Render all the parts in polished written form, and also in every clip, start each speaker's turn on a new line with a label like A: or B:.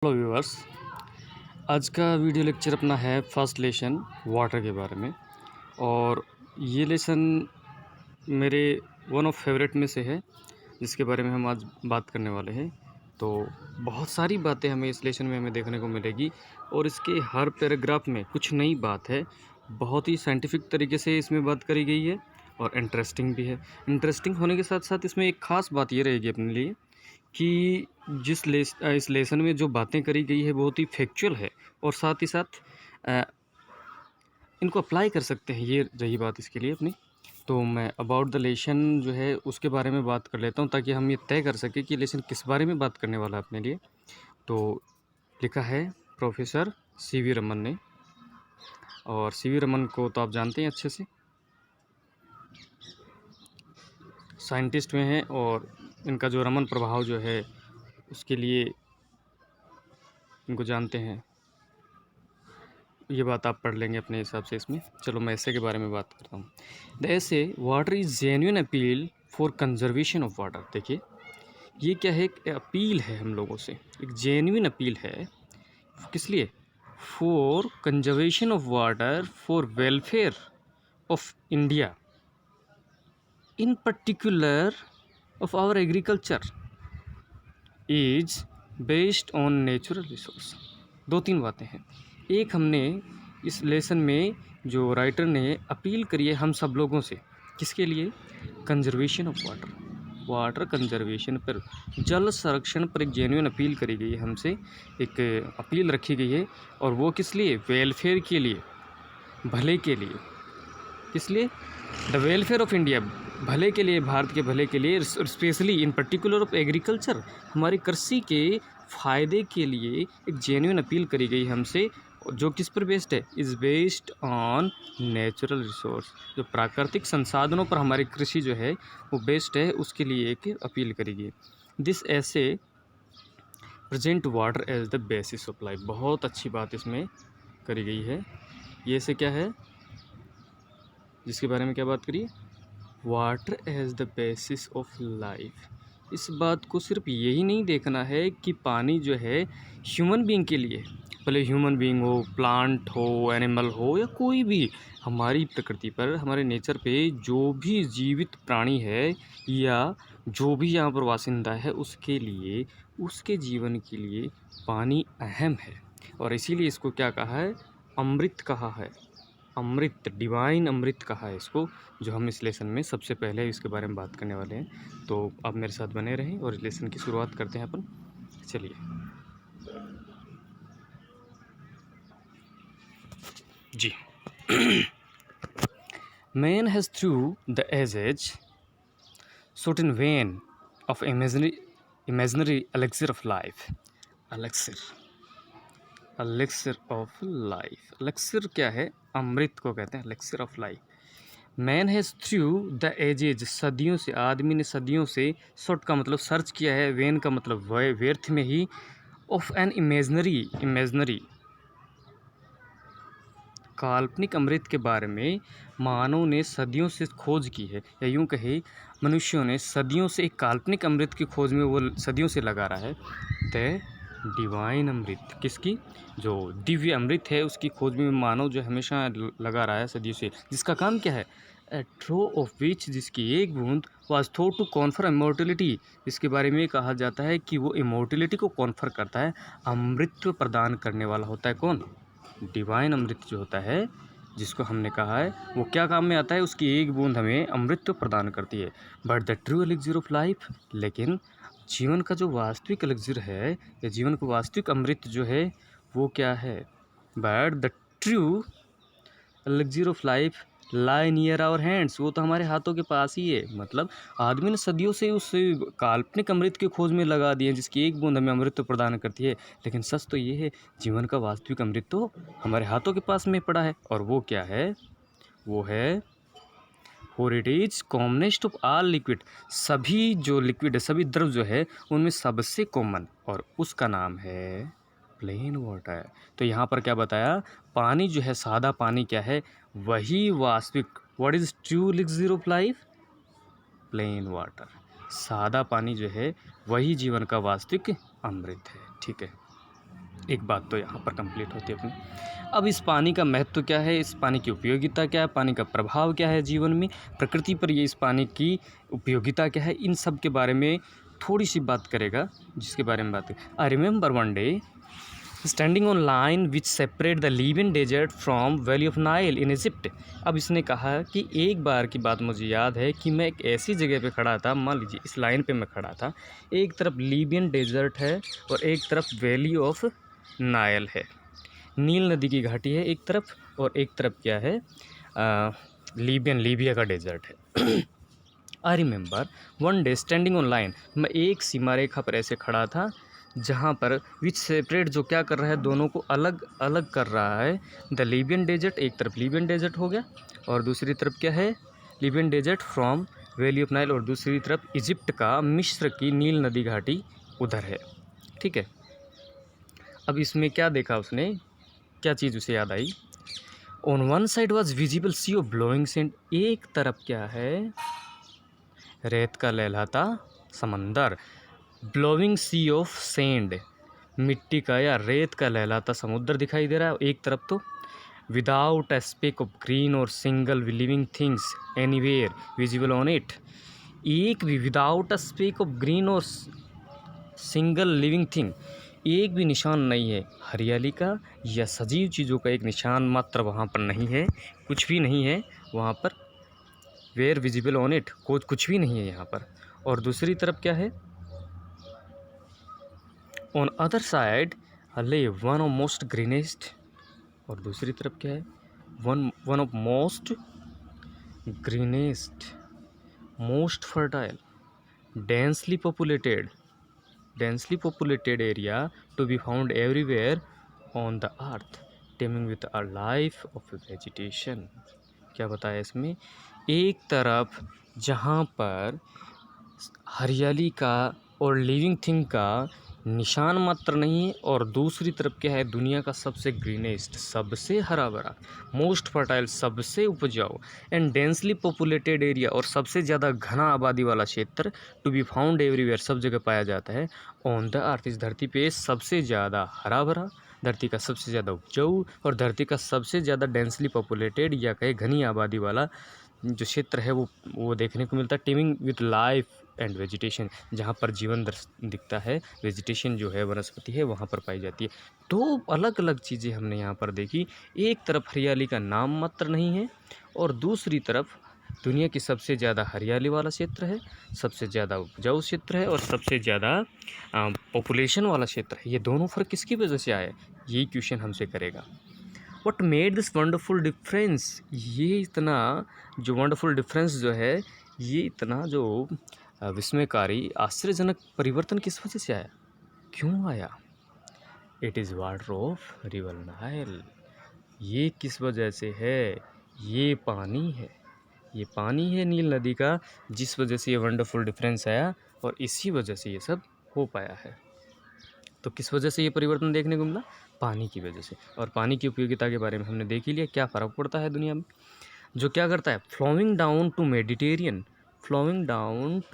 A: Hello viewers, आज का video lecture अपना है फर्स्ट लेसन वाटर के बारे में। और ये लेसन मेरे वन ऑफ फेवरेट में से है, जिसके बारे में हम आज बात करने वाले हैं। तो बहुत सारी बातें हमें इस लेसन में हमें देखने को मिलेगी और इसके हर पैराग्राफ में कुछ नई बात है। बहुत ही साइंटिफिक तरीके से इसमें बात करी गई है और इंटरेस्टिंग भी है। इंटरेस्टिंग होने के साथ साथ इसमें एक ख़ास बात ये रहेगी अपने लिए कि इस लेसन में जो बातें करी गई है बहुत ही फैक्चुअल है और साथ ही साथ अ, इनको अप्लाई कर सकते हैं। ये रही बात इसके लिए अपनी। तो मैं अबाउट द लेसन जो है उसके बारे में बात कर लेता हूँ, ताकि हम ये तय कर सकें कि लेसन किस बारे में बात करने वाला है अपने लिए। तो लिखा है प्रोफेसर सीवी रमन ने, और सीवी रमन को तो आप जानते हैं अच्छे से, साइंटिस्ट में हैं। और इनका जो रमन प्रभाव जो है उसके लिए इनको जानते हैं। ये बात आप पढ़ लेंगे अपने हिसाब से इसमें। चलो मैं ऐसे के बारे में बात करता हूँ। द ऐसे water is genuine appeal for conservation of water. देखिए ये क्या है, एक अपील है हम लोगों से, एक जेन्युइन अपील है। किस लिए? For conservation of water, for welfare of India, in particular of our agriculture is based on natural resource. दो तीन बातें हैं। एक, हमने इस लेसन में जो राइटर ने अपील करी है हम सब लोगों से, किसके लिए? Conservation of water, water conservation पर, जल संरक्षण पर एक जेन्युइन अपील करी गई है हमसे, एक अपील रखी गई है। और वो किस लिए? वेलफेयर के लिए, भले के लिए। किस लिए? द वेलफेयर ऑफ इंडिया, भले के लिए, भारत के भले के लिए, specially in particular of agriculture, हमारी कृषि के फ़ायदे के लिए एक जेन्युइन अपील करी गई हमसे, जो किस पर बेस्ड है? Is based on natural resource, जो प्राकृतिक संसाधनों पर हमारी कृषि जो है वो बेस्ड है, उसके लिए एक अपील करी गई। This essay present water as the basis of life. बहुत अच्छी बात इसमें करी गई है। ये से क्या है, जिसके बारे में क्या बात करिए? Water as the basis of life. इस बात को सिर्फ यही नहीं देखना है कि पानी जो है ह्यूमन बीइंग के लिए, भले ह्यूमन बीइंग हो, प्लांट हो, एनिमल हो, या कोई भी हमारी प्रकृति पर, हमारे नेचर पे जो भी जीवित प्राणी है या जो भी यहाँ पर वासिंदा है, उसके लिए, उसके जीवन के लिए पानी अहम है। और इसीलिए इसको क्या कहा है? अमृत कहा है। अमृत, डिवाइन अमृत कहा है इसको, जो हम इस लेसन में सबसे पहले इसके बारे में बात करने वाले हैं। तो आप मेरे साथ बने रहें और इस लेसन की शुरुआत करते हैं अपन। चलिए जी। Man has through the ages certain vein of imaginary elixir of life। elixir of life, elixir क्या है? अमृत को कहते हैं elixir of life। Man has through the edges, सदियों से, आदमी ने सदियों से, शॉर्ट का मतलब सर्च किया है, वेन का मतलब व्यर्थ में ही, ऑफ एन इमेजनरी काल्पनिक अमृत के बारे में मानव ने सदियों से खोज की है, या यूँ कहे मनुष्यों ने सदियों से एक काल्पनिक अमृत की खोज में वो सदियों से लगा रहा है। द डिवाइन अमृत, किसकी? जो दिव्य अमृत है उसकी खोज में मानव जो हमेशा लगा रहा है सदियों से, जिसका काम क्या है? ए थ्रो ऑफ विच, जिसकी एक बूंद, was thought to confer immortality, जिसके बारे में कहा जाता है कि वो इमोर्टिलिटी को कॉन्फर करता है। अमृत प्रदान करने वाला होता है कौन? डिवाइन अमृत जो होता है, जिसको हमने कहा है, वो क्या काम में आता है? उसकी एक बूंद हमें अमृत प्रदान करती है। But the true elixir of life, लेकिन जीवन का जो वास्तविक एलिक्सिर है, या जीवन का वास्तविक अमृत जो है, वो क्या है? But the true elixir of life lie near our hands, वो तो हमारे हाथों के पास ही है। मतलब आदमी ने सदियों से उस काल्पनिक अमृत की खोज में लगा दिए, जिसकी एक बूंद हमें अमृत तो प्रदान करती है, लेकिन सच तो ये है, जीवन का वास्तविक अमृत तो हमारे हाथों के पास में पड़ा है। और वो क्या है? वो है for it is commonest of all liquid, सभी जो लिक्विड है, सभी द्रव जो है, उनमें सबसे कॉमन, और उसका नाम है प्लेन वाटर। तो यहाँ पर क्या बताया? पानी जो है, सादा पानी क्या है? वही वास्तविक, what is true elixir of life? Plain water. सादा पानी जो है वही जीवन का वास्तविक अमृत है। ठीक है। एक बात तो यहाँ पर कंप्लीट होती है अपनी। अब इस पानी का महत्व क्या है, इस पानी की उपयोगिता क्या है, पानी का प्रभाव क्या है जीवन में, प्रकृति पर ये इस पानी की उपयोगिता क्या है, इन सब के बारे में थोड़ी सी बात करेगा, जिसके बारे में बात करें। I remember one day standing on line which separate the Libyan desert from valley of Nile in Egypt. अब इसने कहा कि एक बार की बात मुझे याद है कि मैं एक ऐसी जगह पे खड़ा था, मान लीजिए इस लाइन पे मैं खड़ा था, एक तरफ लीबियन डेजर्ट है और एक तरफ वैली ऑफ नाइल है, नील नदी की घाटी है एक तरफ, और एक तरफ क्या है, लीबिया का डेजर्ट है। आई remember one day standing on line, मैं एक सीमा रेखा पर ऐसे खड़ा था जहाँ पर विच सेपरेट, जो क्या कर रहा है, दोनों को अलग अलग कर रहा है, द लीबियन डेजर्ट, एक तरफ लीबियन डेजर्ट हो गया और दूसरी तरफ क्या है, Libyan desert from valley of Nile, और दूसरी तरफ इजिप्ट का, मिस्र की नील नदी घाटी उधर है। ठीक है, अब इसमें क्या देखा उसने, क्या चीज़ उसे याद आई। On one side was visible sea of blowing sand, एक तरफ क्या है, रेत का लहलहाता समंदर, ब्लोइंग सी ऑफ सैंड, मिट्टी का या रेत का लहलहाता समुद्र दिखाई दे रहा है एक तरफ, तो without a speck of green or single living things anywhere visible on it, एक भी, without a speck of green or single living thing, एक भी निशान नहीं है हरियाली का या सजीव चीज़ों का, एक निशान मात्र वहाँ पर नहीं है, कुछ भी नहीं है वहाँ पर, वेयर विजिबल ऑन इट, कुछ भी नहीं है यहाँ पर। और दूसरी तरफ क्या है, ऑन अदर साइड ले वन ऑफ मोस्ट ग्रीनेस्ट, और दूसरी तरफ क्या है, one of most greenest, most fertile, densely populated area to be found everywhere on the earth, teeming with a life of vegetation। क्या बताया इसमें, एक तरफ जहाँ पर हरियाली का और लिविंग थिंग का निशान मात्र नहीं है, और दूसरी तरफ क्या है, दुनिया का सबसे ग्रीनेस्ट, सबसे हरा भरा, मोस्ट फर्टाइल, सबसे उपजाऊ, एंड डेंसली पॉपुलेटेड एरिया, और सबसे ज़्यादा घना आबादी वाला क्षेत्र, टू बी फाउंड एवरीवेयर, सब जगह पाया जाता है, ऑन द अर्थ, इस धरती पे सबसे ज़्यादा हरा भरा, धरती का सबसे ज़्यादा उपजाऊ, और धरती का सबसे ज़्यादा डेंसली पॉपुलेटेड या कहे घनी आबादी वाला जो क्षेत्र है वो देखने को मिलता है, teeming with life and vegetation, जहाँ पर जीवन दिखता है, वेजिटेशन जो है, वनस्पति है, वहाँ पर पाई जाती है। दो अलग अलग चीज़ें हमने यहाँ पर देखी, एक तरफ हरियाली का नाम मात्र नहीं है, और दूसरी तरफ दुनिया की सबसे ज़्यादा हरियाली वाला क्षेत्र है, सबसे ज़्यादा उपजाऊ क्षेत्र है, और सबसे ज़्यादा पॉपुलेशन वाला क्षेत्र है। ये दोनों फ़र्क किसकी वजह से आए, यही क्वेश्चन हमसे करेगा। What made this wonderful difference, ये इतना जो वंडरफुल डिफरेंस जो है, ये इतना जो विस्मयकारी आश्चर्यजनक परिवर्तन किस वजह से आया, क्यों आया। It is water of river Nile, ये किस वजह से है, ये पानी है, ये पानी है नील नदी का, जिस वजह से ये वंडरफुल डिफरेंस आया, और इसी वजह से ये सब हो पाया है। तो किस वजह से ये परिवर्तन देखने को मिला, पानी की वजह से। और पानी की उपयोगिता के बारे में हमने देख ही लिया, क्या फ़र्क पड़ता है दुनिया में, जो क्या करता है, flowing down to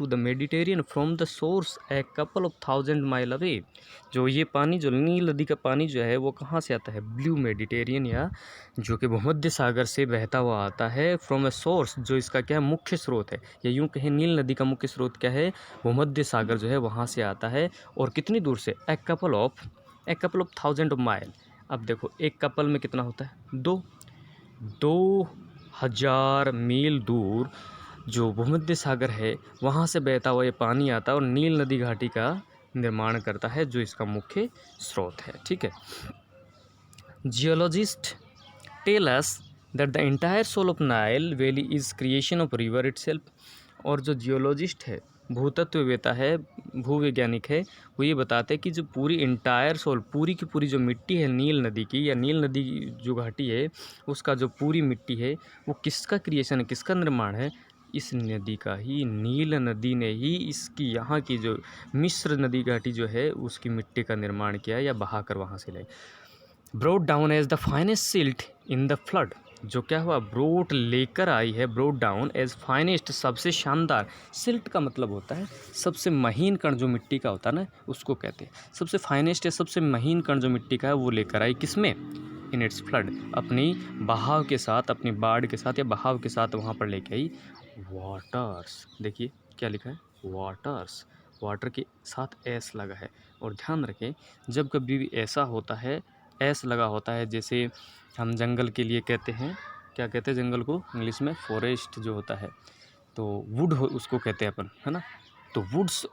A: the Mediterranean from the source a couple of 1000 mile away. जो ये पानी, जो नील नदी का पानी जो है, वो कहाँ से आता है, ब्लू मेडिटेरियन, या जो कि भूमध्य सागर से बहता हुआ आता है, फ्रॉम ए सोर्स, जो इसका क्या है, मुख्य स्रोत है, या यूँ कहें नील नदी का मुख्य स्रोत क्या है, भूमध्य सागर जो है, वहाँ से आता है। और कितनी दूर से, ए कपल ऑफ 1000 माइल। अब देखो, एक कपल में कितना होता है, 2000 मील दूर जो भूमध्य सागर है, वहाँ से बहता हुआ ये पानी आता है और नील नदी घाटी का निर्माण करता है, जो इसका मुख्य स्रोत है। ठीक है, geologist tell us that the entire soil of Nile valley is creation of river itself. और जो जियोलॉजिस्ट है, भूतत्ववेता है, भूवैज्ञानिक है, वो ये बताते हैं कि जो पूरी इंटायर सोल, पूरी की पूरी जो मिट्टी है नील नदी की, या नील नदी जो घाटी है, उसका जो पूरी मिट्टी है, वो किसका क्रिएशन है, किसका निर्माण है, इस नदी का ही, नील नदी ने ही इसकी, यहाँ की जो मिस्र नदी घाटी जो है, उसकी मिट्टी का निर्माण किया, या बहा कर वहाँ से लाई। Brought down as the finest silt in the flood, जो क्या हुआ, ब्रोट लेकर आई है, ब्रोट डाउन एज फाइनेस्ट, सबसे शानदार। सिल्ट का मतलब होता है सबसे महीन कण जो मिट्टी का होता है ना, उसको कहते हैं। सबसे फाइनेस्ट या सबसे महीन कण जो मिट्टी का है वो लेकर आई किसमें, इन इट्स फ्लड, अपनी बहाव के साथ, अपनी बाढ़ के साथ या बहाव के साथ वहाँ पर लेके आई वाटर्स। देखिए क्या लिखा है, वाटर्स, वाटर के साथ एस लगा है। और ध्यान रखें जब कभी भी ऐसा होता है, एस लगा होता है, जैसे हम जंगल के लिए कहते हैं, क्या कहते हैं जंगल को इंग्लिश में, फॉरेस्ट जो होता है, तो वुड हो उसको कहते हैं अपन, है ना। तो वुड्स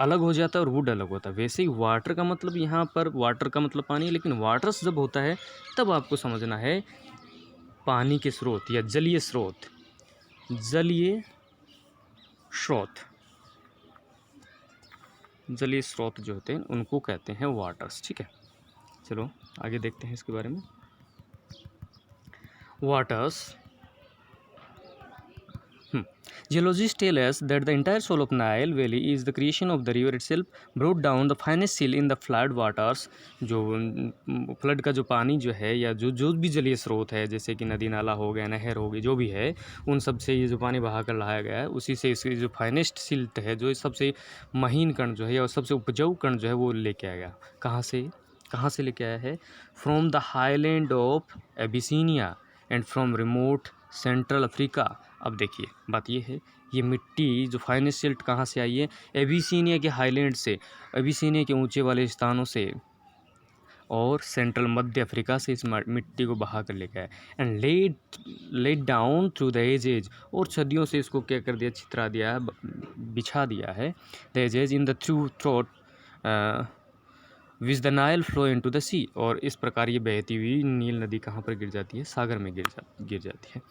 A: अलग हो जाता है और वुड अलग होता है। वैसे ही वाटर का मतलब, यहाँ पर वाटर का मतलब पानी, लेकिन वाटर्स जब होता है तब आपको समझना है पानी के स्रोत या जलीय स्रोत, जलीय स्रोत, जलीय स्रोत जो होते हैं उनको कहते हैं वाटर्स। ठीक है, चलो आगे देखते हैं इसके बारे में। Waters, geologists tell us that the entire soul of Nile Valley is the creation of the river itself, brought down the finest silt in the flood waters। जो फ्लड का जो पानी जो है या जो भी जलीय स्रोत है, जैसे कि नदी नाला हो गया, नहर हो गई, जो भी है, उन सब से ये जो पानी बहा कर लाया गया है, उसी से इसकी जो फाइनेस्ट सिल्ट है, जो सबसे महीन कण जो है या सबसे उपजाऊ कण जो है वो लेके आया गया। कहाँ से लेके आया है, from the highland of Abyssinia and from remote central Africa. अब देखिए बात ये है, ये मिट्टी जो फाइनेस्ट सिल्ट कहाँ से आई है, एबिसिनिया के हाईलैंड से, एबिसिनिया के ऊंचे वाले स्थानों से और सेंट्रल मध्य अफ्रीका से इस मिट्टी को बहा कर लेके आया and laid down through the edges, और सदियों से इसको क्या कर दिया, छितरा दिया, बिछा दिया है, the ages in the throat which the Nile flow into the sea. और इस प्रकार ये बहती हुई नील नदी कहाँ पर गिर जाती है, सागर में गिर जाती है।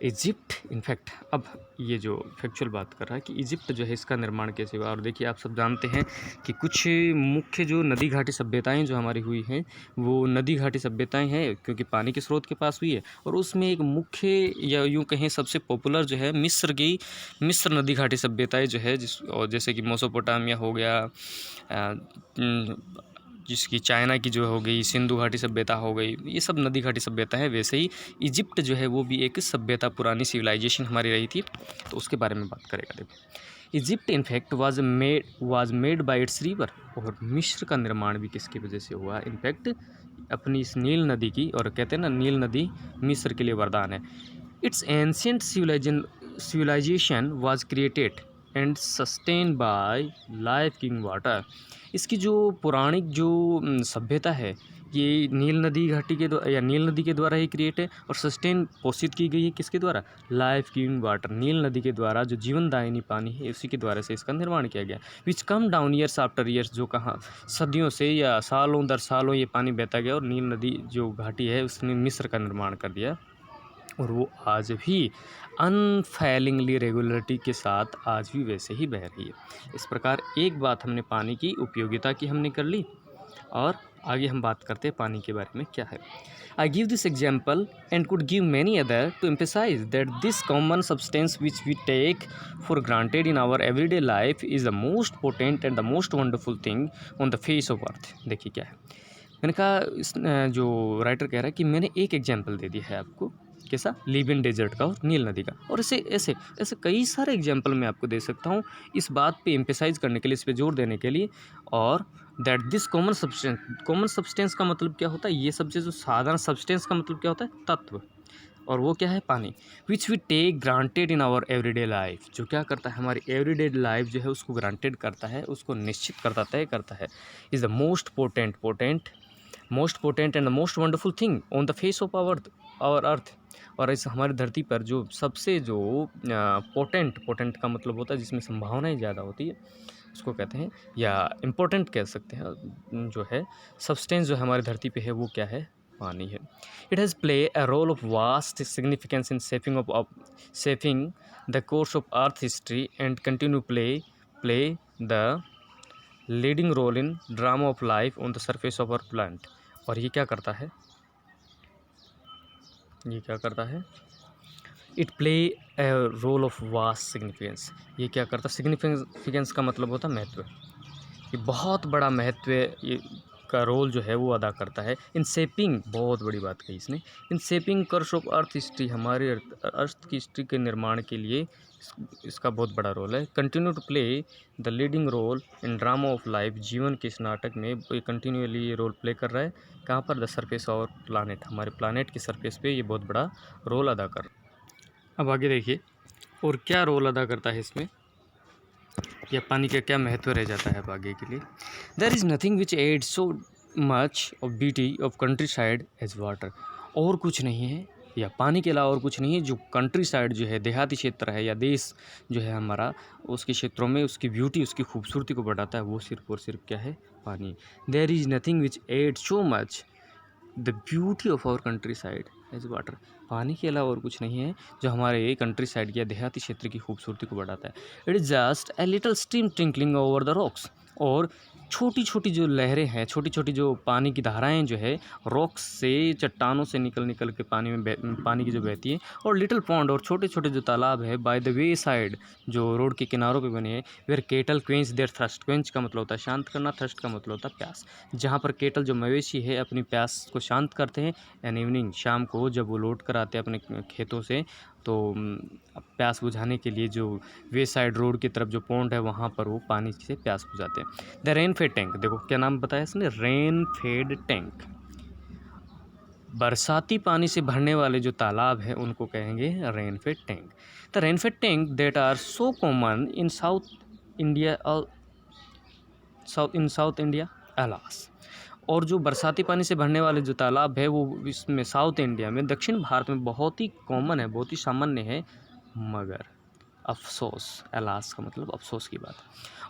A: इजिप्ट, इनफैक्ट अब ये जो फैक्चुअल बात कर रहा है कि इजिप्ट जो है इसका निर्माण कैसे हुआ। और देखिए आप सब जानते हैं कि कुछ मुख्य जो नदी घाटी सभ्यताएं जो हमारी हुई हैं वो नदी घाटी सभ्यताएं हैं, क्योंकि पानी के स्रोत के पास हुई है। और उसमें एक मुख्य या यूँ कहें सबसे पॉपुलर जो है मिस्र नदी घाटी सभ्यताएं जो है, और जैसे कि मेसोपोटामिया हो गया, जिसकी चाइना की जो हो गई, सिंधु घाटी सभ्यता हो गई, ये सब नदी घाटी सभ्यता है। वैसे ही इजिप्ट जो है वो भी एक सभ्यता, पुरानी सिविलाइजेशन हमारी रही थी, तो उसके बारे में बात करेगा। देखो Egypt in fact was made by it's river. और मिस्र का निर्माण भी किसकी वजह से हुआ, इनफैक्ट अपनी इस नील नदी की। और कहते हैं ना नील नदी मिस्र के लिए वरदान है। Its ancient civilisation was created and sustain by life giving water. इसकी जो पौराणिक जो सभ्यता है ये नील नदी घाटी के द्वारा या नील नदी के द्वारा ही क्रिएट है, और सस्टेन पोषित की गई है किसके द्वारा, लाइफ गिविंग वाटर, नील नदी के द्वारा जो जीवनदायिनी पानी है उसी के द्वारा से इसका निर्माण किया गया। Which come down years after years, जो कहाँ सदियों से या सालों दर सालों ये पानी बहता गया और नील नदी जो घाटी है उसने मिस्र का निर्माण कर दिया, और वो आज भी अनफेलिंगली रेगुलरिटी के साथ आज भी वैसे ही बह रही है। इस प्रकार एक बात हमने पानी की उपयोगिता की हमने कर ली, और आगे हम बात करते हैं पानी के बारे में क्या है। I give this example and could give many other to emphasise that this common substance which we take for granted in our everyday life is the most potent and the most wonderful thing on the face of earth. देखिए क्या है, मैंने कहा जो writer कह रहा है कि मैंने एक एग्जाम्पल दे दिया है आपको, कैसा, लिबियन डेजर्ट का और नील नदी का, और ऐसे कई सारे एग्जाम्पल मैं आपको दे सकता हूँ इस बात पे एम्फेसाइज करने के लिए, इस पे जोर देने के लिए। और दैट दिस कॉमन सब्सटेंस का मतलब क्या होता है, ये सब जो साधारण सब्सटेंस का मतलब क्या होता है, तत्व, और वो क्या है, पानी। Which we take granted in our everyday life, जो क्या करता है हमारी एवरीडे लाइफ जो है उसको ग्रांटेड करता है, उसको निश्चित करता, तय करता है। Is the most potent and the most wonderful thing on the face of our earth. और इस हमारी धरती पर जो सबसे जो पोटेंट का मतलब होता है जिसमें संभावनाएं ज़्यादा होती है, उसको कहते हैं, या इम्पोर्टेंट कह सकते हैं, जो है सब्सटेंस जो हमारी धरती पे है वो क्या है, पानी है। It has play a role of vast significance in shaping the course of earth history and continue play the leading role in drama of life on the surface of our planet. और ये क्या करता है, it play a role of vast significance. ये क्या करता है, significance का मतलब होता है महत्व, ये बहुत बड़ा महत्व ये का रोल जो है वो अदा करता है इन शेपिंग, बहुत बड़ी बात कही इसने, in shaping course of earth history, हमारे अर्थ की हिस्ट्री के निर्माण के लिए इसका बहुत बड़ा रोल है। Continue to play the leading role in drama of life, जीवन के इस नाटक में ये कंटिन्यूअली ये रोल प्ले कर रहा है। कहाँ पर? द सरफेस और प्लानट, हमारे प्लानट के सरफेस पे ये बहुत बड़ा रोल अदा कर। अब आगे देखिए और क्या रोल अदा करता है इसमें, या पानी का क्या महत्व रह जाता है अब आगे के लिए। There is nothing which add so much of beauty of countryside as water, और कुछ नहीं है, या पानी के अलावा और कुछ नहीं है जो कंट्री साइड जो है, देहाती क्षेत्र है या देश जो है हमारा, उसके क्षेत्रों में उसकी ब्यूटी, उसकी खूबसूरती को बढ़ाता है, वो सिर्फ और सिर्फ क्या है? पानी। There is nothing which add so much the beauty of our countryside as water, पानी के अलावा और कुछ नहीं है जो हमारे कंट्री साइड या देहाती क्षेत्र की खूबसूरती को बढ़ाता है। It is just a little stream twinkling over the rocks, और छोटी छोटी जो लहरें हैं, छोटी छोटी जो पानी की धाराएं जो है रॉक्स से, चट्टानों से निकल निकल के पानी में पानी की जो बहती है, और लिटिल पॉन्ड, और छोटे छोटे जो तालाब है बाय द वे साइड, जो रोड के किनारों पे बने हैं, where cattle quench their thirst, quench का मतलब होता है शांत करना, थर्स्ट का मतलब होता है प्यास, जहाँ पर केटल जो मवेशी है अपनी प्यास को शांत करते हैं। एंड इवनिंग, शाम को जब वो लौट कर आते हैं अपने खेतों से, तो प्यास बुझाने के लिए जो वे साइड रोड की तरफ जो पॉन्ड है वहाँ पर वो पानी से प्यास बुझाते हैं। द रेन फेड टैंक, देखो क्या नाम बताया इसने, रेन फेड टैंक, बरसाती पानी से भरने वाले जो तालाब है उनको कहेंगे rain fed tank. The rain fed tank that are so common in South India, South India alas, और जो बरसाती पानी से भरने वाले जो तालाब है वो इसमें साउथ इंडिया में, दक्षिण भारत में बहुत ही कॉमन है, बहुत ही सामान्य है, मगर अफसोस, अलास का मतलब अफसोस की बात,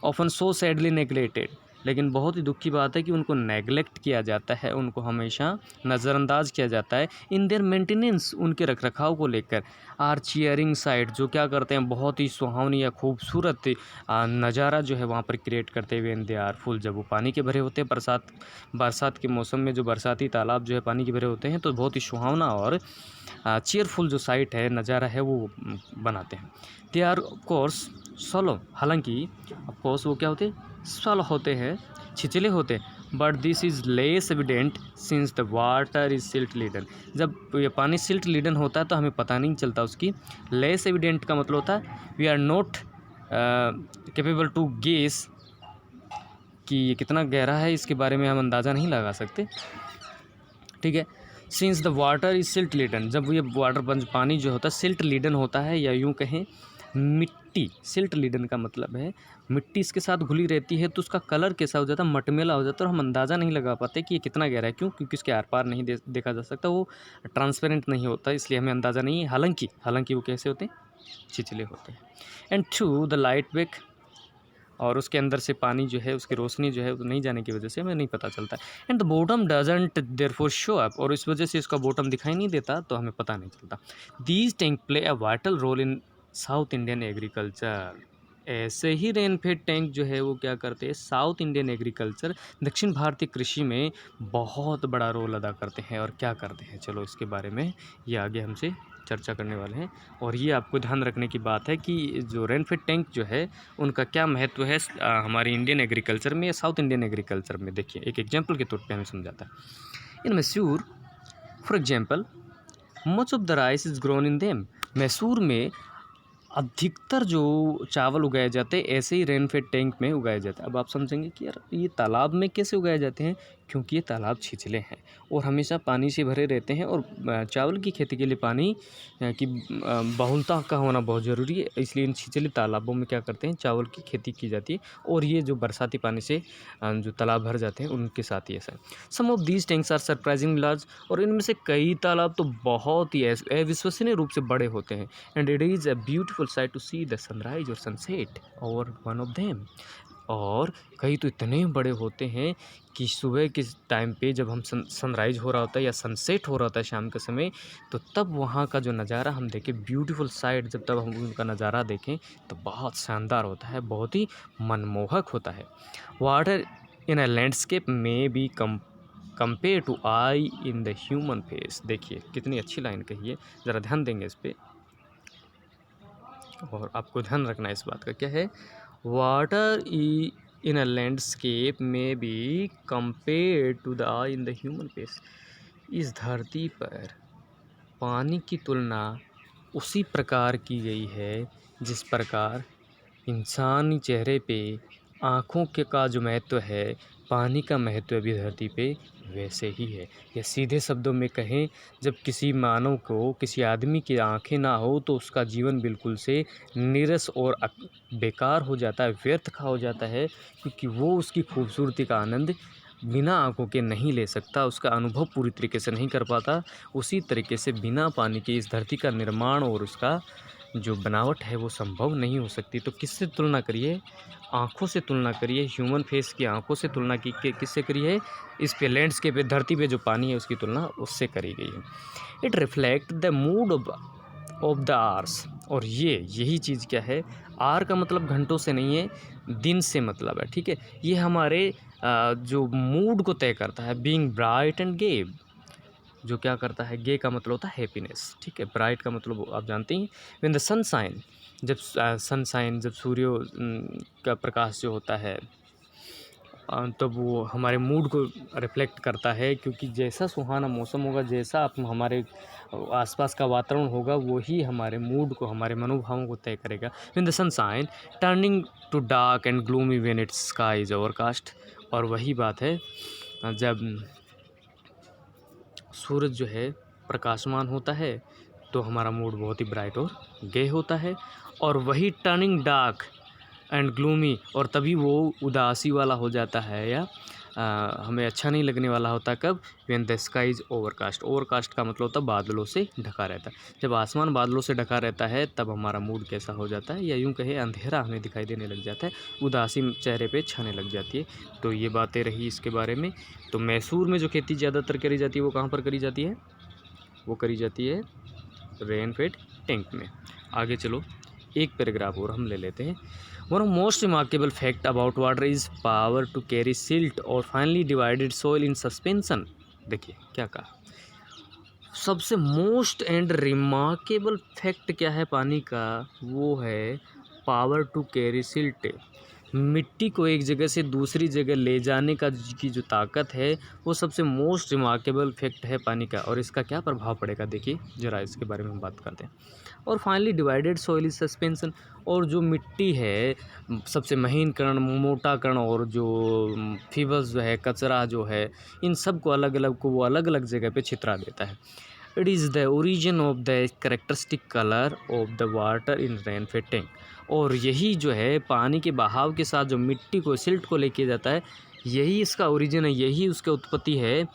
A: ऑफन सो सैडली नेग्लेक्टेड, लेकिन बहुत ही दुख की बात है कि उनको नेगलेक्ट किया जाता है, उनको हमेशा नज़रअंदाज किया जाता है इन देयर मेंटेनेंस, उनके रखरखाव को लेकर। आर चीयरिंग साइट, जो क्या करते हैं, बहुत ही सुहावनी या खूबसूरत नज़ारा जो है वहाँ पर क्रिएट करते हुए, इन दे आर फुल, जब वो पानी के भरे होते हैं, बरसात के मौसम में जो बरसाती तालाब जो है पानी के भरे होते हैं, तो बहुत ही सुहावना और चीयरफुल जो साइट है, नज़ारा है, वो बनाते हैं। दे आर ऑफकोर्स सॉलो, हालांकि ऑफकोर्स वो क्या होते हैं, सॉलो होते हैं, छिछले होते हैं, but this is less evident since the water is silt laden, जब ये पानी सिल्ट लिडन होता है तो हमें पता नहीं चलता उसकी। लेस एविडेंट का मतलब होता है we are not capable to guess, कि ये कितना गहरा है इसके बारे में हम अंदाज़ा नहीं लगा सकते, ठीक है। Since the water is silt laden, जब ये वाटर पानी जो होता है सिल्ट लिडन होता है, या यूँ कहें मिट्टी, सिल्ट लिडन का मतलब है मिट्टी इसके साथ घुली रहती है, तो उसका कलर कैसा हो जाता है, मटमेला हो जाता है, और हम अंदाज़ा नहीं लगा पाते कि ये कितना गहरा है। क्यों? क्योंकि उसके आर पार नहीं देखा जा सकता, वो ट्रांसपेरेंट नहीं होता, इसलिए हमें अंदाज़ा नहीं है। हालांकि वो कैसे होते हैं, छिछले होते हैं। एंड थ्रू द लाइट वेक, और उसके अंदर से पानी जो है, उसकी रोशनी जो है वो नहीं जाने की वजह से हमें नहीं पता चलता। And the bottom doesn't therefore show up, और इस वजह से इसका बॉटम दिखाई नहीं देता, तो हमें पता नहीं चलता। These tank play a vital role in South Indian agriculture, ऐसे ही रेनफेड टैंक जो है वो क्या करते हैं, साउथ इंडियन एग्रीकल्चर, दक्षिण भारतीय कृषि में बहुत बड़ा रोल अदा करते हैं। और क्या करते हैं, चलो इसके बारे में ये आगे हमसे चर्चा करने वाले हैं। और ये आपको ध्यान रखने की बात है कि जो रेनफेड टैंक जो है उनका क्या महत्व है हमारी इंडियन एग्रीकल्चर में या साउथ इंडियन एग्रीकल्चर में। देखिए एक एग्जांपल के तौर पे हमें समझाता है। In Mysore for example much of the rice is grown in them, Mysore में अधिकतर जो चावल उगाए जाते हैं ऐसे ही रेनफेड टैंक में उगाए जाते हैं। अब आप समझेंगे कि यार ये तालाब में कैसे उगाए जाते हैं, क्योंकि ये तालाब छिछले हैं और हमेशा पानी से भरे रहते हैं, और चावल की खेती के लिए पानी की बहुलता का होना बहुत ज़रूरी है, इसलिए इन छिछले तालाबों में क्या करते हैं, चावल की खेती की जाती है। और ये जो बरसाती पानी से जो तालाब भर जाते हैं उनके साथ ही ऐसा है। Some of these tanks are surprising large, और इनमें से कई तालाब तो बहुत ही अविश्वसनीय रूप से बड़े होते हैं। And it is a beautiful sight to see the sunrise और sunset over one of them, और कई तो इतने बड़े होते हैं कि सुबह के टाइम पे जब हम सनराइज हो रहा होता है या सनसेट हो रहा होता है शाम के समय, तो तब वहाँ का जो नज़ारा हम देखें, ब्यूटीफुल साइट, जब तब हम उनका नज़ारा देखें तो बहुत शानदार होता है, बहुत ही मनमोहक होता है। Water in a landscape may be compare to eye in the human face, देखिए कितनी अच्छी लाइन कही है, ज़रा ध्यान देंगे इस पर, और आपको ध्यान रखना है इस बात का। क्या है, water in a landscape may be compare to the in the human face. इस धरती पर पानी की तुलना उसी प्रकार की गई है जिस प्रकार इंसानी चेहरे पे आँखों के का जो महत्व है, पानी का महत्व भी धरती पे वैसे ही है। या सीधे शब्दों में कहें, जब किसी मानव को, किसी आदमी की आँखें ना हो तो उसका जीवन बिल्कुल से नीरस और बेकार हो जाता है, व्यर्थ का हो जाता है, क्योंकि वो उसकी खूबसूरती का आनंद बिना आँखों के नहीं ले सकता, उसका अनुभव पूरी तरीके से नहीं कर पाता। उसी तरीके से बिना पानी के इस धरती का निर्माण और उसका जो बनावट है वो संभव नहीं हो सकती। तो किससे तुलना करिए? आँखों से तुलना करिए, ह्यूमन फेस की आँखों से तुलना की किससे करी है? इस पे लैंडस्केप पे, धरती पे जो पानी है उसकी तुलना उससे करी गई है। It reflect the mood off the hours. और यही चीज़ क्या है? आर का मतलब घंटों से नहीं है, दिन से मतलब है, ठीक है। ये हमारे जो मूड को तय करता है। बीइंग ब्राइट एंड गे, जो क्या करता है? गे का मतलब होता है हैप्पीनेस, ठीक है। ब्राइट का मतलब आप जानते हैं। व्हेन द सनशाइन, जब सनशाइन, जब सूर्य का प्रकाश जो होता है तब वो हमारे मूड को रिफ्लेक्ट करता है, क्योंकि जैसा सुहाना मौसम होगा, जैसा हमारे आसपास का वातावरण होगा, वही हमारे मूड को, हमारे मनोभावों को तय करेगा। When the sunshine turning to dark and gloomy when its sky is overcast. और वही बात है, जब सूरज जो है प्रकाशमान होता है तो हमारा मूड बहुत ही ब्राइट और गे होता है। और वही टर्निंग डार्क एंड ग्लूमी, और तभी वो उदासी वाला हो जाता है, या हमें अच्छा नहीं लगने वाला होता। कब? When the sky is overcast. Overcast का मतलब होता है बादलों से ढका रहता है। जब आसमान बादलों से ढका रहता है तब हमारा मूड कैसा हो जाता है, या यूँ कहे अंधेरा हमें दिखाई देने लग जाता है, उदासी चेहरे पे छाने लग जाती है। तो ये बातें रही इसके बारे में। तो मैसूर में जो खेती ज़्यादातर करी जाती है वो कहाँ पर करी जाती है? वो करी जाती है रेनफेड टैंक में। आगे चलो, एक पैराग्राफ और हम ले लेते हैं। One of most remarkable fact about water is power to carry silt और finely divided soil in suspension. देखिए क्या कहा, सबसे मोस्ट एंड रिमार्केबल फैक्ट क्या है पानी का? वो है पावर टू कैरी सिल्ट। मिट्टी को एक जगह से दूसरी जगह ले जाने का की जो ताकत है, वो सबसे मोस्ट रिमार्केबल फैक्ट है पानी का। और इसका क्या प्रभाव पड़ेगा, देखिए ज़रा इसके बारे में हम बात करते हैं। और finely divided soil is suspension. और जो मिट्टी है, सबसे महीन कण, मोटा कण, और जो फीबल्स जो है, कचरा जो है, इन सब को अलग अलग को वो अलग अलग जगह पे छितरा देता है। It is the origin of the characteristic colour of the water in rainfed tank. और यही जो है पानी के बहाव के साथ जो मिट्टी को, सिल्ट को लेके जाता है, यही इसका ओरिजिन है, यही उसकी उत्पत्ति है।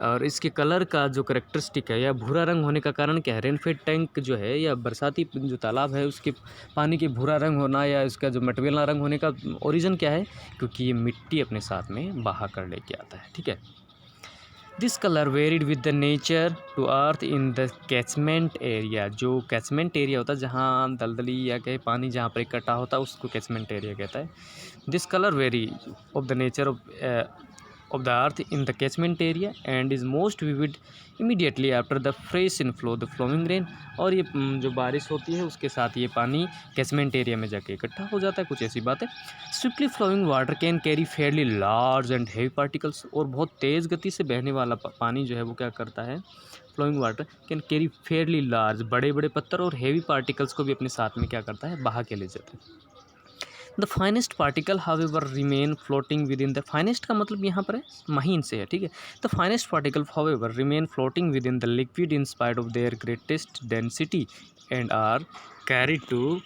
A: और इसके कलर का जो कैरेक्टरिस्टिक है, या भूरा रंग होने का कारण क्या है? रेनफेड टैंक जो है, या बरसाती जो तालाब है, उसके पानी के भूरा रंग होना, या इसका जो मटमैला रंग होने का ओरिजिन क्या है? क्योंकि ये मिट्टी अपने साथ में बहा कर लेके आता है, ठीक है। This colour varied with the nature to earth in the catchment area. जो कैचमेंट एरिया होता है, जहाँ दलदली या कहीं पानी जहाँ पर इकट्ठा होता है, उसको कैचमेंट एरिया कहता है। This colour very of the nature of the earth in the catchment area and is most vivid immediately after the fresh inflow the flowing rain। और ये जो बारिश होती है उसके साथ ये पानी कैचमेंट एरिया में जाके इकट्ठा हो जाता है, कुछ ऐसी बात है। Swiftly flowing water can carry fairly large and heavy particles. और बहुत तेज़ गति से बहने वाला पानी जो है वो क्या करता है? Flowing water can carry fairly large, बड़े बड़े पत्थर और हेवी पार्टिकल्स को भी अपने साथ में क्या करता है? बहा के ले जाता है। The finest particle however remain floating within the, finest का मतलब यहाँ पर है महीन से है, ठीक है। The finest particle however remain floating within the liquid in spite of their greatest density and are carried to.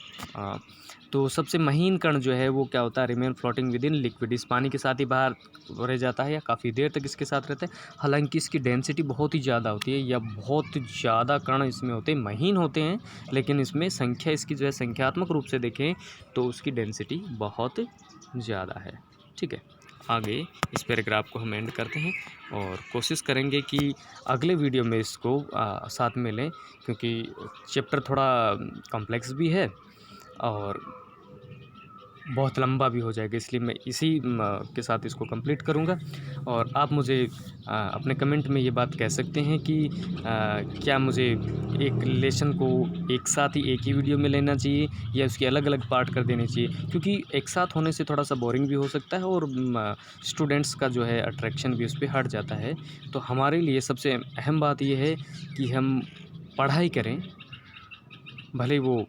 A: तो सबसे महीन कण जो है वो क्या होता है? Remain floating with in liquid, इस पानी के साथ ही बाहर रह जाता है, या काफ़ी देर तक इसके साथ रहता है। हालांकि इसकी डेंसिटी बहुत ही ज़्यादा होती है, या बहुत ज़्यादा कण इसमें होते हैं, महीन होते हैं, लेकिन इसमें संख्या, इसकी जो है संख्यात्मक रूप से देखें तो उसकी डेंसिटी बहुत ज़्यादा है, ठीक है। आगे इस पैराग्राफ को हम एंड करते हैं और कोशिश करेंगे कि अगले वीडियो में इसको साथ में लें, क्योंकि चैप्टर थोड़ा कॉम्प्लेक्स भी है और बहुत लंबा भी हो जाएगा, इसलिए मैं इसी के साथ इसको कंप्लीट करूँगा। और आप मुझे अपने कमेंट में ये बात कह सकते हैं कि क्या मुझे एक लेसन को एक साथ ही एक ही वीडियो में लेना चाहिए या उसके अलग अलग पार्ट कर देने चाहिए, क्योंकि एक साथ होने से थोड़ा सा बोरिंग भी हो सकता है और स्टूडेंट्स का जो है अट्रैक्शन भी उस पर हट जाता है। तो हमारे लिए सबसे अहम बात यह है कि हम पढ़ाई करें, भले वो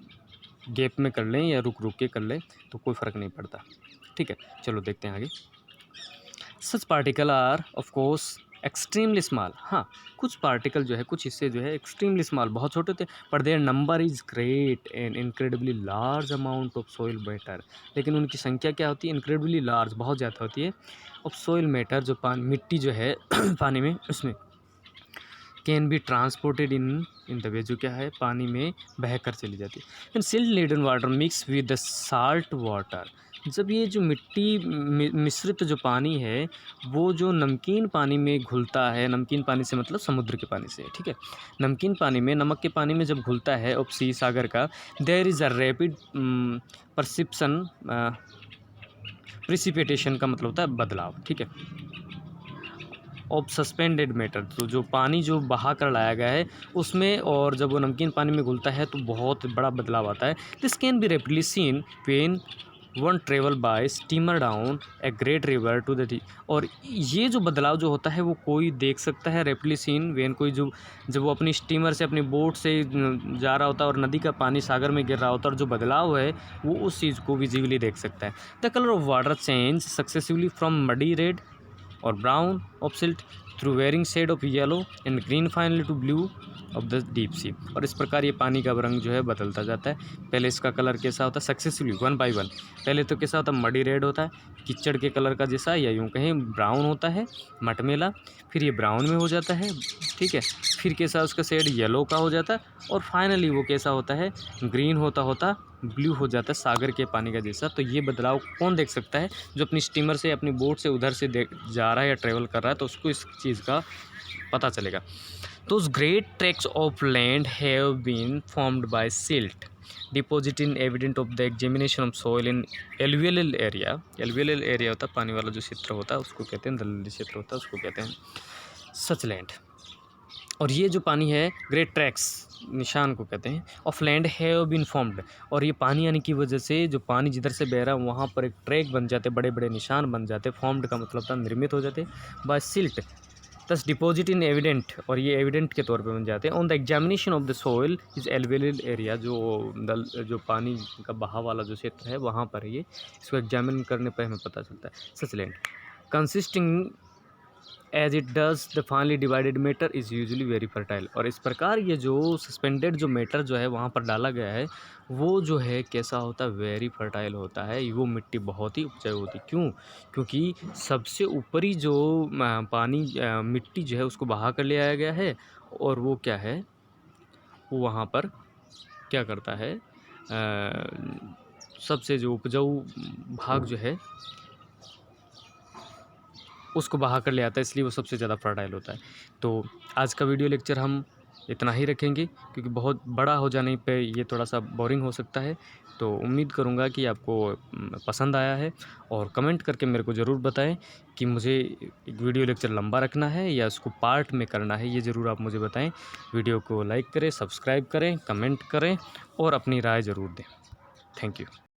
A: गैप में कर लें या रुक रुक के कर लें, तो कोई फ़र्क नहीं पड़ता। ठीक है, चलो देखते हैं आगे। Such particle are of course extremely small. हाँ, कुछ पार्टिकल जो है, कुछ हिस्से जो है एक्सट्रीमली स्मॉल, बहुत छोटे होते हैं, पर their number is great and incredibly large amount of soil matter. लेकिन उनकी संख्या क्या होती है? इनक्रेडिबली लार्ज, बहुत ज़्यादा होती है। ऑफ सोइल मैटर, जो मिट्टी जो है पानी में, उसमें can be transported in the way, जो क्या है पानी में बह कर चली जाती है। And silt laden water mix with the salt water. जब ये जो मिट्टी मिश्रित जो पानी है वो जो नमकीन पानी में घुलता है, नमकीन पानी से मतलब समुद्र के पानी से, ठीक है, नमकीन पानी में, नमक के पानी में जब घुलता है ऑफ सी, सागर का, there is a rapid perception, precipitation का मतलब होता है बदलाव, ठीक है, ऑफ सस्पेंडेड मैटर, तो जो पानी जो बहा कर लाया गया है उसमें, और जब वो नमकीन पानी में घुलता है तो बहुत बड़ा बदलाव आता है। This can be rapidly seen when one travel by steamer down a great river to the, और ये जो बदलाव जो होता है वो कोई देख सकता है, रेपिडली सीन व्हेन, कोई जो जब वो अपनी स्टीमर से, अपनी बोट से जा रहा होता है और नदी का पानी सागर में गिर रहा होता है, और जो बदलाव है वो उस चीज़ को विजिबली देख सकता है। The colour of water change successively from muddy red और brown of silt through varying shade of yellow and green finally to blue of the deep sea. और इस प्रकार ये पानी का रंग जो है बदलता जाता है। पहले इसका कलर कैसा होता है? Successively, one by one. पहले तो कैसा होता है? मडी रेड होता है, कीचड़ के कलर का जैसा, या यूँ कहें ब्राउन होता है, मटमेला, फिर ये ब्राउन में हो जाता है, ठीक है, फिर कैसा उसका शेड येलो का हो जाता है, और फाइनली वो कैसा होता है? ग्रीन होता होता ब्लू हो जाता है, सागर के पानी का जैसा। तो ये बदलाव कौन देख सकता है? जो अपनी स्टीमर से, अपनी बोट से उधर से जा रहा है या ट्रेवल कर रहा है, तो उसको इस चीज़ का पता चलेगा। Those great tracts of land have been formed by silt deposit in evident of the examination of soil in alluvial area। alluvial area होता है पानी वाला जो क्षेत्र होता है, उसको कहते हैं, दलदली क्षेत्र होता है, उसको कहते हैं सच लैंड। और ये जो पानी है, ग्रेट ट्रैक्स, निशान को कहते हैं, of land have been formed, और ये पानी आने की वजह से जो पानी जिधर से बह रहा है वहाँ पर एक ट्रैक बन जाते, बड़े बड़े निशान बन जाते, फॉर्म्ड का मतलब था निर्मित हो जाते, by silt, thus deposit in evident, और ये एविडेंट के तौर पे बन जाते हैं। On the examination of the soil is alluvial area, जो पानी का बहाव वाला जो क्षेत्र है वहाँ पर ये, इसको एग्जामिन करने पर हमें पता चलता है। Such land consisting as it does the finely divided matter is usually very fertile. और इस प्रकार ये जो सस्पेंडेड जो मैटर जो है वहाँ पर डाला गया है वो जो है कैसा होता है? वेरी फर्टाइल होता है। वो मिट्टी बहुत ही उपजाऊ होती है। क्यों? क्योंकि सबसे ऊपरी जो पानी मिट्टी जो है उसको बहा कर ले आया गया है, और वो क्या है, वो वहाँ पर क्या करता है, सबसे जो उपजाऊ भाग जो है उसको बहा कर ले आता है, इसलिए वो सबसे ज़्यादा फर्टाइल होता है। तो आज का वीडियो लेक्चर हम इतना ही रखेंगे, क्योंकि बहुत बड़ा हो जाने पे ये थोड़ा सा बोरिंग हो सकता है। तो उम्मीद करूँगा कि आपको पसंद आया है, और कमेंट करके मेरे को ज़रूर बताएं कि मुझे एक वीडियो लेक्चर लंबा रखना है या उसको पार्ट में करना है, ये ज़रूर आप मुझे बताएं। वीडियो को लाइक करें, सब्सक्राइब करें, कमेंट करें और अपनी राय ज़रूर दें। Thank you.